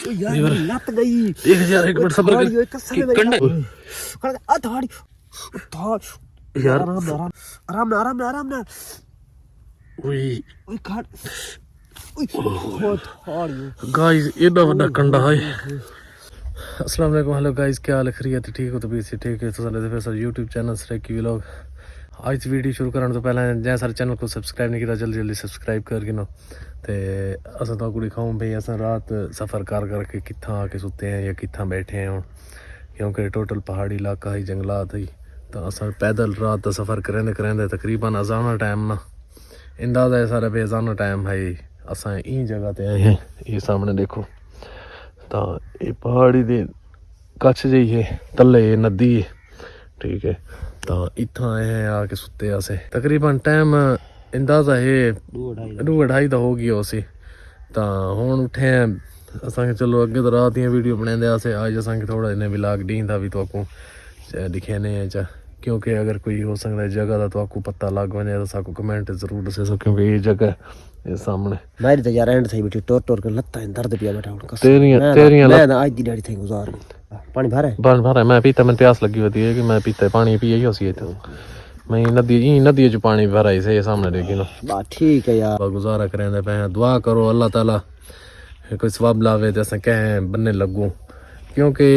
यार लत गई। देख यार एक मिनट सब्र कर कंडे आ थाड़ी यार आराम ना ओए ओए काट ओए थाड़ी गाइस ये बड़ा कंडा है। अस्सलाम वालेकुम हेलो गाइस क्या हाल है खैरियत है ठीक हो तो भी ठीक है तो सारे sir YouTube channel Saraiki vlog आज वीडियो शुरू करने तो पहले जै सारे चैनल को सब्सक्राइब नहीं किया जल्दी सब्सक्राइब कर गिनो ते असां तो कुछ दिखाऊं भाई असां रात सफ़र कर करके कित्थां आके सुते हैं या कित्थां बैठे हैं हुण क्योंकि टोटल पहाड़ी इलाका ही जंगलात ही तो असां पैदल रात का सफ़र करेंदे तकरीबन अजाना टाइम ना अंदाज़ा है सारा भाई अजाना टाइम है असां ई जगह ते आए हैं ये सामने देखो तो ये पहाड़ी दे कच्छ जी है तले नदी है ठीक है तो इतना आए हैं आके सुते असे तकरीबन टाइम अंदाजा है 2:30 तो हो गया उसी तो हुण उठे हैं असांखे चलो अगे तो रात दियां वीडियो बनाते असे आज असांखे थोड़ा इन्हें व्लॉग ॾींदा भी तो आपको दिखाने चा क्योंकि अगर कोई हो सकता है जगह तो आपको पता लग वजे तो साको कमेंट जरूर दसे सो क्योंकि ये जगह ये सामने मेरी तो यार एंड थई बैठी टोर के लत्ता दर्द पिया बैठा हूं तेरियां मैं आज दी ड्याडी थई गुजार पानी भरे मैं पीता मैं प्यास लगी होती है कि मैं पीता पानी पिया ही होसी तो मैं नदी जो पानी भरा ही से सामने देखी ना बा ठीक है यार गुजारा करेंदे पे दुआ करो अल्लाह ताला कोई सवाब लावे तो अस कहें बनने लगूं क्योंकि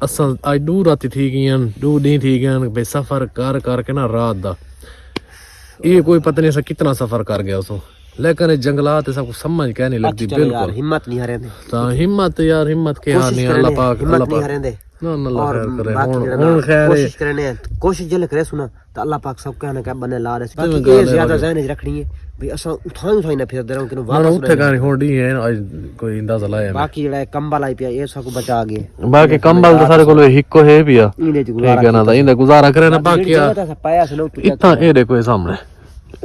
असां अज 2 राती थी गई 2 डी थी गए भाई सफ़र कर करके ना रात दा ये कोई पता नहीं अस कितना सफ़र कर गया उसो लेकिन जंगलात सब कुछ समझ क्या नहीं लगती बिल्कुल हिम्मत नहीं हारेंदे तो हिम्मत के हार नहीं अल्लाह पाक कोशिश जले करे सुना तो अल्लाह पाक सब कहने का बने ला रहे बाकी ये ज्यादा ज़हन में रखनी है भाई असा उठाई ना फिर दे रहा हूं वापस उठे गानी होड़ी है आज कोई अंदाजा लाया बाकी जेड़ा कंबल आई पिया ये सब बचा गए बाकी कंबल तो सारे कोल हिक्को है पिया ठीक है ना इंदा गुजारा करे ना बाकी इतना ये देखो ये सामने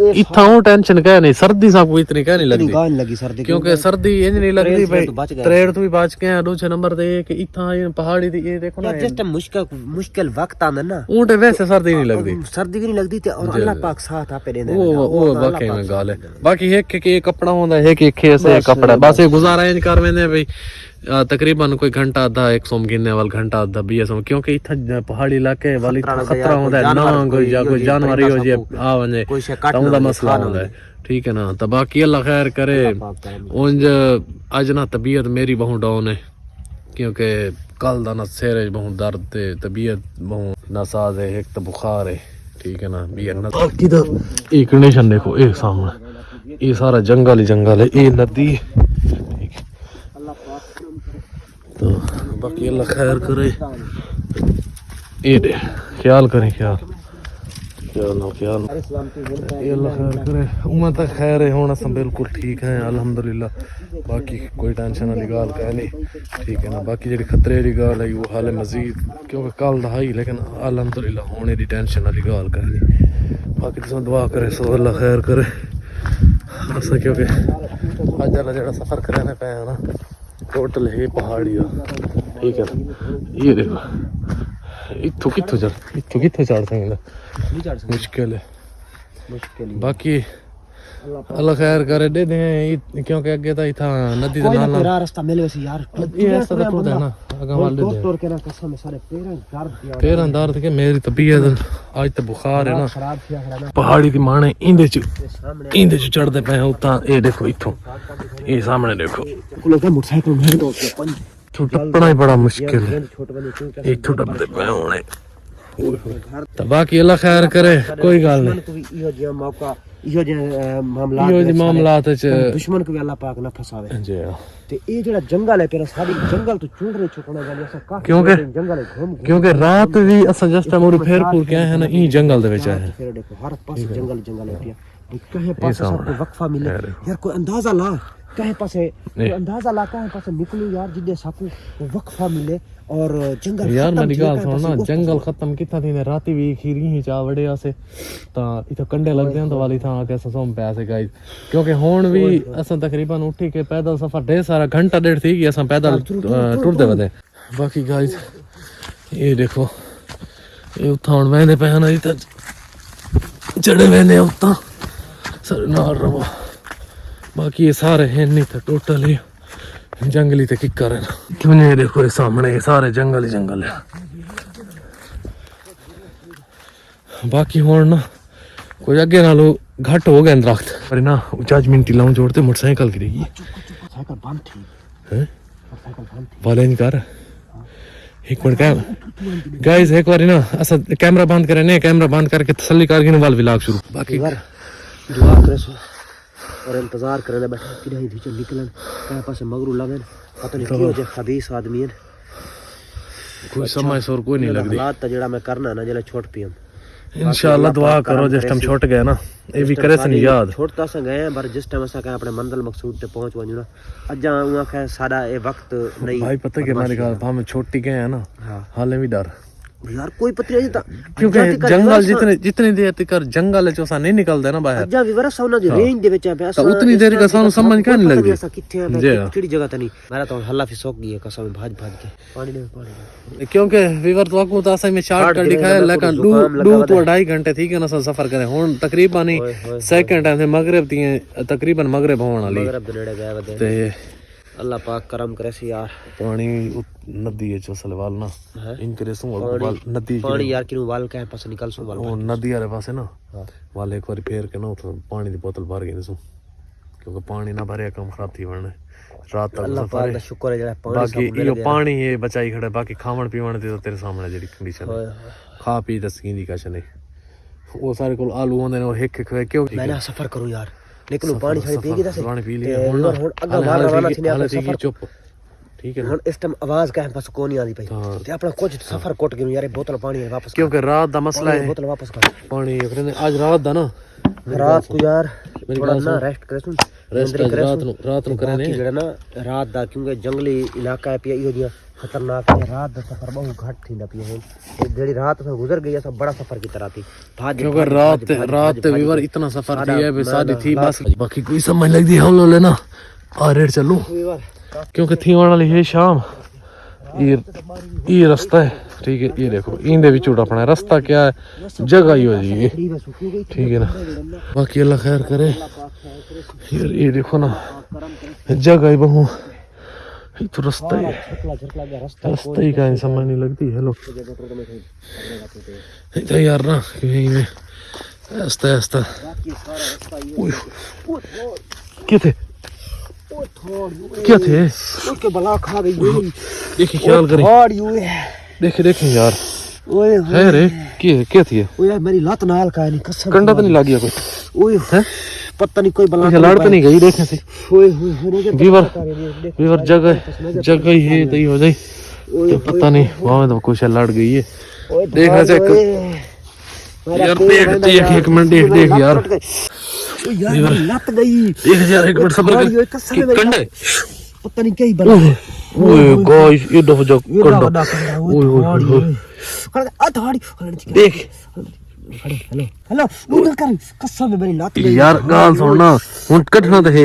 इतना वो टेंशन क्या नहीं सर्दी सबको इतनी क्या नहीं लगती सर्दी क्योंकि सर्दी इंज नहीं लगती भाई त्रेड़ तो भी बच गए दूसरे नंबर ते कि इतना पहाड़ी दी ये देखो ना जस्ट मुश्किल वक्त आंदा ना ऊंट वैसे सर्दी नहीं लगती सर्दी भी नहीं लगती ते और अल्लाह पाक साथ आपे देंदे वो वाकई में गाल है बाकी एक कपड़ा होंदा है कि एक ऐसे कपड़ा बस ये गुजारा इंज कर वेंदे भाई तकरीबन कोई घंटा आधा 100 गिनने वाला घंटा आधा 20 क्योंकि इतना पहाड़ी इलाके वाली खतरा होता है ना कोई जानवर हो जाए आ वने तो मसला होता है ठीक है ना तो बाकी अल्लाह खैर करे उंज अज ना तबीयत मेरी बहुत डाउन है क्योंकि कल दा ना सिर बहुत दर्द ते तबीयत बहुत नासाज है एक तो बुखार है ठीक है ना बाकी तो ये कंडीशन देखो एक सामने ये सारा जंगल ही जंगल है ये नदी तो बाकी अल्लाह खैर करे ये दे ख्याल करें ख्याल ये अल्लाह खैर करे उम्र तक खैर है होना सब बिल्कुल ठीक है अल्हम्दुलिल्लाह बाकी कोई टेंशन वाली गाल कह नहीं ठीक है ना बाकी जी खतरे वाली गाल है वो हाल मजीद क्योंकि कल दहाई लेकिन अल्हम्दुलिल्लाह होने की टेंशन वाली गाल कह नहीं बाकी तुम दुआ करे सो अल्लाह खैर करे अस क्योंकि अज वाला जो सफ़र करने पे है ना टोटल है पहाड़ी ठीक है ये देखो इत्थों कित्थों चढ़ सकते मुश्किल है बाकी अल्लाह खैर करे दे दे क्योंकि अगे तो इथा नदी दे नाल रास्ता मिले वैसे यार ये रास्ता तो टूटा है ना अगा वाल दे टोर के ना कसम सारे पैर दर्द के मेरी तबीयत आज तो बुखार है ना पहाड़ी दी माने इंदे च चढ़दे पे उता ये देखो इथों ये सामने देखो मोटरसाइकिल में तो टपना ही बड़ा मुश्किल है इथों टपदे पे होने तो बाकी अल्लाह खैर करे कोई गल नहीं इहो जे मामलात दुश्मन को भी अल्लाह पाक ना फसावे जी ते ये जेड़ा जंगल है तेरा सारी जंगल तो चूंडरे चुकने वाली ऐसा काफी जंगल है घूम क्योंकि रात भी अस जस्ट मोर फेरपुर के है ना ई जंगल दे विच है फिर देखो हर पास जंगल है कहे पास सबको वक्फा मिले यार कोई अंदाजा ला कहे पासे अंदाजा ला कहे पासे निकलू यार जिदे साकू वक्फा मिले और जंगल यार मेरी गाल सुन ना जंगल खत्म कितना थी राती भी खीरी ही चा वड़े आसे ता इथे कंडे लग गए तो वाली था आके ससोम पैसे गाइस क्योंकि हुन भी अस तकरीबन उठी के पैदल सफर ढेर सारा घंटा डेढ़ थी कि अस पैदल टुरदे वदे बाकी गाइस ये देखो ये उथा हुन वेंदे पे ना इथे चढ़े वेंदे उता सर ना रहो बाकी ये सारे हैं नहीं तो टोटल ही जंगली ते किकर है क्यों नहीं देखो ये सामने ये सारे जंगल ही जंगल है बाकी हुण ना कोई अगे नालों घट हो गए दरख्त पर ना 5 मिनट लाऊं जोड़ते मोटरसाइकिल गिरेगी साइकिल बंद थी हैं साइकिल बंद थी वाले नहीं कर एक मिनट गाइस एक बार ना असा कैमरा बंद करे ने कैमरा बंद करके तसल्ली करके वाल व्लॉग शुरू बाकी दुआ करे सो और इंतजार करे बैठे कि नहीं बीच निकलन कहां पास मगरू लगे पता नहीं क्यों जे खबीस आदमी है कोई समझ और कोई नहीं लगदी हालात जेड़ा मैं करना ना जेला छोट पियम इंशाल्लाह दुआ करो जिस टाइम छोट गए ना ये भी करे से याद छोटता से गए पर जिस टाइम असा कहे अपने मंजिल मकसूद ते पहुंच वणु ना अजा उहा कहे साडा ए वक्त नहीं भाई पता के मेरे ख्याल हम छोटी गए हैं ना हां हाले भी डर यार कोई पता नहीं था क्योंकि जंगल जितनी देर तक जंगल है चोसा नहीं निकलदा ना बाहर अजा विवरा सोना जो रेंज दे विच है तो उतनी देर का सानू समझ का नहीं लगदी ऐसा किथे है किड़ी जगह त नहीं मेरा तो हल्ला फिर सोक गई है कसम भाज भाज के पानी क्योंकि विवर तो आपको तो असली में शॉर्ट कर दिखाया लेकिन 2 तो 2.5 घंटे ठीक है ना सफर करे हुन तकरीबन सेकंड टाइम से मगरिब ती तकरीबन मगरिब होने वाली मगरिब दे नेड़े गए वदे ते अल्लाह पाक करम करे सी यार पानी नदी है चोसल वाल ना इनके सु वाल नदी पानी यार किनु वाल कहे पास निकल सो वाल वो नदी वाले पासे ना वाल एक बार फेर के ना तो पानी दी बोतल भर गई सु क्योंकि पानी ना भरे कम खराब थी वरने रात तक अल्लाह पाक दा शुक्र है जेड़ा पानी बाकी यो पानी ये बचाई खड़े बाकी खावण पीवण दी तो तेरे सामने जेडी कंडीशन है खा पी दसगी दी कछ नहीं वो सारे को आलू होंदे ने वो हिक क्यों मैं सफर करूं यार लेकिन पानी खाली पीगी दस पानी पी लिया हुन अगा मार रवाना थी ने सफर चुप ठीक है हुन इस टाइम आवाज कहे पास को नहीं आदी भाई ते अपना कुछ सफर कोट गिरू यार बोतल पानी वापस क्योंकि रात दा मसला है बोतल वापस कर पानी आज रात दा ना रात को यार थोड़ा ना रेस्ट करे सुन रात नु करे ने जेड़ा ना रात दा क्योंकि जंगली इलाका है पिया इहो दिया खतरनाक है रात दा सफर बहुत घट थी ना पिया हुन जेड़ी रात से गुजर गई सब बड़ा सफर की तरह थी क्योंकि रात विवर इतना सफर थी है बेसादी थी बस बाकी कोई समझ लगदी हम लोग लेना आ रेड चलूं क्योंकि थी वाली है शाम ये रास्ता है ठीक है ये देखो इंदे विच अपना रास्ता क्या है जगह ही हो जी ठीक है ना बाकी अल्लाह खैर करे यार ये देखो ना जगह ही बहु तो रास्ता ही का समझ नहीं लगती हेलो तो यार ना रास्ता रास्ता क्या थे क्या थे उसके बला खा गई देखिए ख्याल करें देखे यार ओए है रे क्या थी ओए मेरी लात नाल का नहीं कसम कंडा तो नहीं लग गया कोई ओए है पता नहीं कोई बला लड़ तो नहीं गई देखे थे ओए वीवर जगह ही है तो हो जाए तो पता नहीं वहां तो कुछ लड़ गई है देखना चेक यार देख एक मिनट देख यार यार लत गई देख यार एक मिनट सब्र कर कंडे पता नहीं क्या ही बला ओए गाइस ये दो जो कंडा ओए देख हेलो उधर कर कसम मेरी लात गई यार गाल सुनना हुन कटना तो है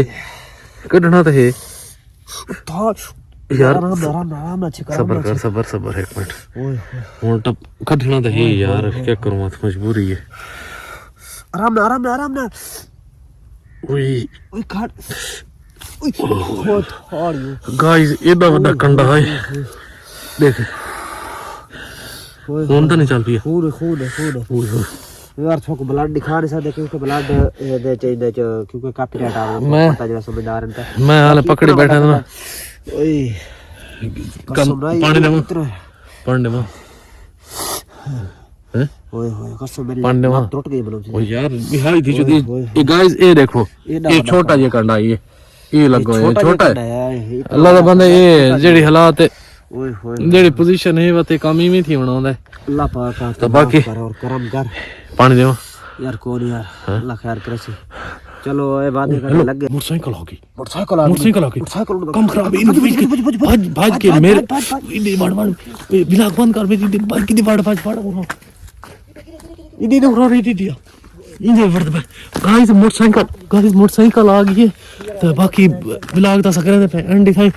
यार आराम सबर एक मिनट हुन तो कटना तो है यार क्या करूं मैं मजबूरी है आराम ना ओए काट गाइस ये बड़ा कंडा है देख कौन तो नहीं चल पिया खून यार छोक ब्लड दिखा नहीं सकते क्योंकि ब्लड दे चाहिए क्योंकि कॉपीराइट आ रहा पता जरा समझदार है मैं हाले पकड़े बैठा था ना ओए पानी दे हैं ओए कसम मेरी लात टूट गई बोलो ओ यार बिहाई थी जो ये गाइस ये देखो ये छोटा ये कंडा ये लगो ये छोटा है अल्लाह दा बंदा ये जेडी हालात है ओए जेडी पोजीशन है वते कमी में थी बनाਉਂदा अल्लाह पाक तो बाकी और करम कर पानी देवा यार कौन यार अल्लाह खैर करे सी चलो ए वादे करने लग गए मोटरसाइकिल आ गई कम खराब है भाज के मेरे इदी बाड़ बिना बंद कर बेटी बाइक की बाड़ इदी तो रो रही थी इधर वर्द गाइस मोटरसाइकिल आ गई है तो बाकी ब्लॉग दा सकरे पे एंड दिखाई